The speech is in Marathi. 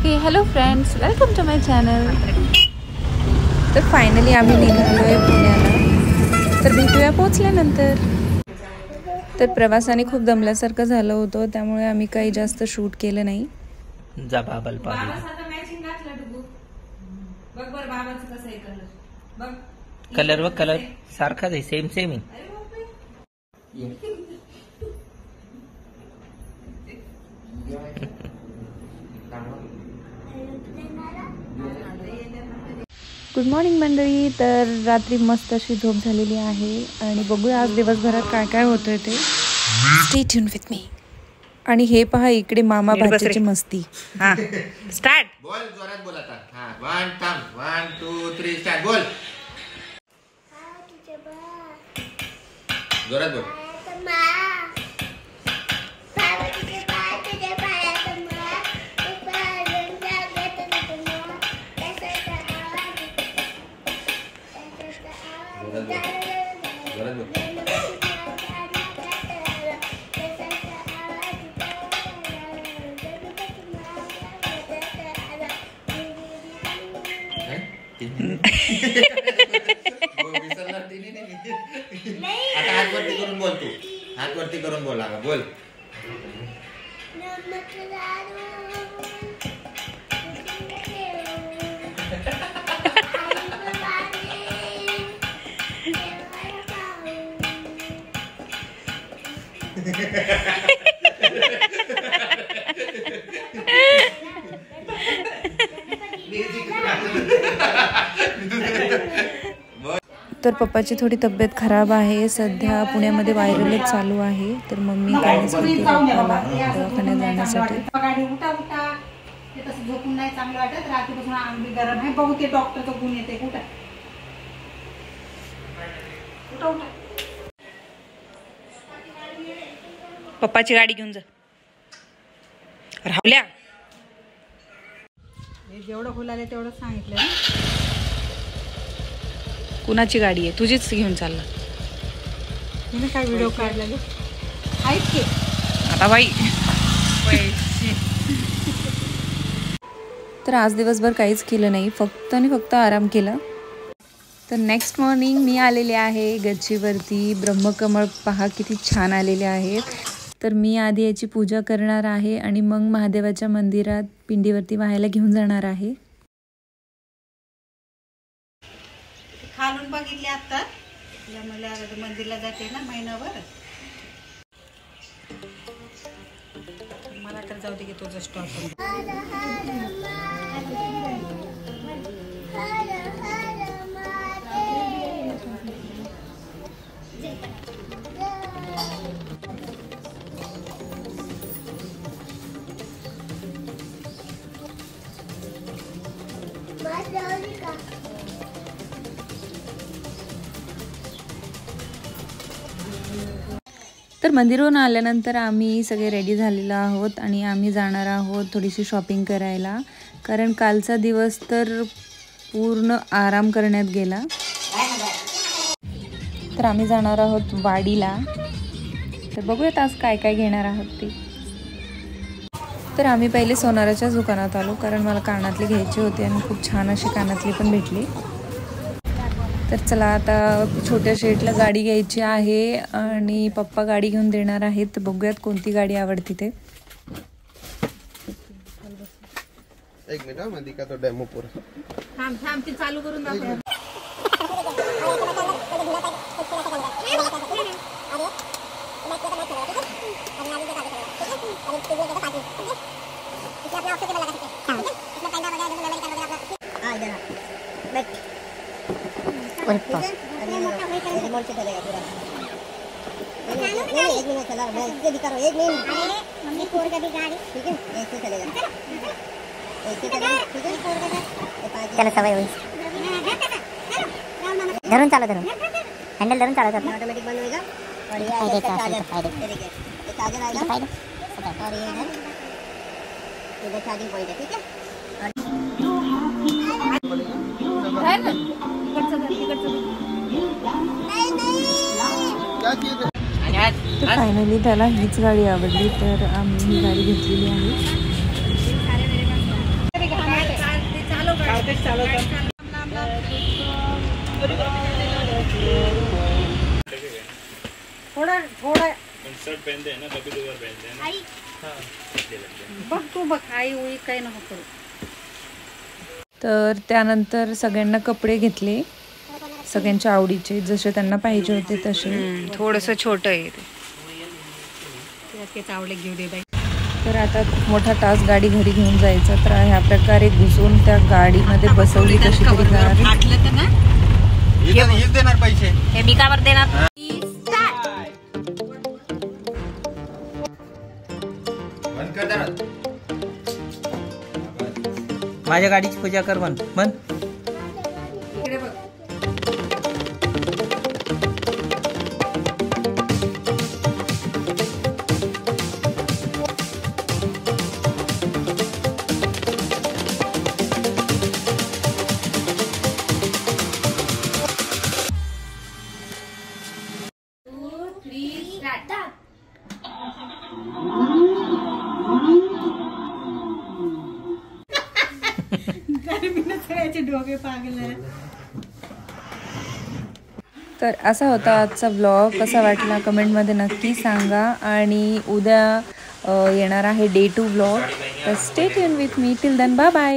Okay hello friends, welcome to my channel. तर फायनली आम्ही निघालो आहे पुण्याला. तर भेटूया पोचल्यानंतर. तर प्रवासाने खूप दमल्यासारखं झालं होतं, त्यामुळे आम्ही काही जास्त शूट केलं नाही. जा बाबाल कलर व कलर सारखाच आहे, सेम सेम आहे. गुड मॉर्निंग मंडळी. तर रात्री मस्त अशी झोप झालेली आहे आणि बघूया आज दिवसभरात काय काय होतंय ते. स्टे ट्यून विथ मी. आणि हे पहा इकडे मामा भाच्याची मस्ती. हां स्टार्ट. बोल जोरात बोल आता. हां 1 2 3 स्टार्ट. बोल जोरात बोल. आता हात वरती करून बोल तू. हात वरती करून बोल. आता बोल. तर पप्पाची थोडी तब्येत खराब आहे सध्या. पुण्यामध्ये व्हायरलच चालू आहे. तर मम्मी गाडीच करते पप्पाला दवाखान्यात जाण्यासाठी. झोपून नाही चांगलं वाटत. रात्रीपासून अंग गरम आहे. बघू ते डॉक्टरचं गुण येते. कुठं पप्पाची गाडी घेऊन जा. राहुल्या जेवढं फुलाले तेवढं सांगितलं. कुणाची गाडी आहे? तुझीच घेऊन चालला. मी काय व्हिडिओ काढला ऐक की आता बाई. तर आज दिवसभर काहीच केलं नाही, फक्त आणि फक्त आराम केला. तर नेक्स्ट मॉर्निंग मी आलेले आहे गच्चीवरती. ब्रह्मकमळ पहा किती छान आलेले आहेत. तर मी आधी याची पूजा करणार आहे आणि मग महादेवाच्या मंदिरात पिंडीवरती वाहायला घेऊन जाणार आहे. खालून बघितले आता. मला मंदिरला जाते ना महिनाभर. मला तर जाऊ दे की तुझं स्टॉप. तर मंदिरावरून आल्यानंतर आम्ही सगळे रेडी झालेलो आहोत आणि आम्ही जाणार आहोत थोडीशी शॉपिंग करायला. कारण कालचा दिवस तर पूर्ण आराम करण्यात गेला. तर आम्ही जाणार आहोत वाडीला. तर बघूयात आज काय काय घेणार आहोत ते. तर आम्ही पहिले सोनाराच्या दुकानात आलो, कारण मला कानातले घ्यायचे होते आणि खूप छान अशी कानातली पण भेटली. तर चला आता छोट्या शेटला गाडी घ्यायची आहे आणि पप्पा गाडी घेऊन देणार आहेत. तर बघूयात कोणती गाडी आवडती ते. एक मिनिट मध्ये का तो डेमो पूरा. थांब ती चालू करून दाखव. चलो सवय हुई. धरून चालो, धरून हैंडल धरून चालो. ऑटोमेटिक बंद होगा और ये चार्जर आएगा और ये इधर चार्जिंग पॉइंट है. ठीक है. तर फायनली त्याला हीच गाडी आवडली, तर आम्ही ही गाडी घेतलेली आहे. थोड़ा थोड़ा शर्ट पहनते हैं ना, कभी दो बार पहनते हैं ना। बघ तू बघ आई उई काही नको करू. तर त्यानंतर सगळ्यांना कपडे घेतले, सगळ्यांच्या आवडीचे, जसे त्यांना पाहिजे होते तसे. थोडंसं छोटं आहे ते आवडले घेऊ दे बाई. तर आता खूप मोठा तास गाडी घरी घेऊन जायचा. तर ह्या प्रकारे घुसून त्या गाडीमध्ये बसवली कशी तरी गाडी. फाटलं तर ना हीच देणार पैसे. हे मी का बरं देणार. बंद कर जरा. माझ्या गाडीची पूजा कर म्हण म्हण. इकडे बघ. डोके पागल. तर असा होता आजचा व्लॉग. कसा वाटला कमेंटमध्ये नक्की सांगा. आणि उद्या येणार आहे डे 2 व्लॉग. तर stay tune with me. Till then bye bye.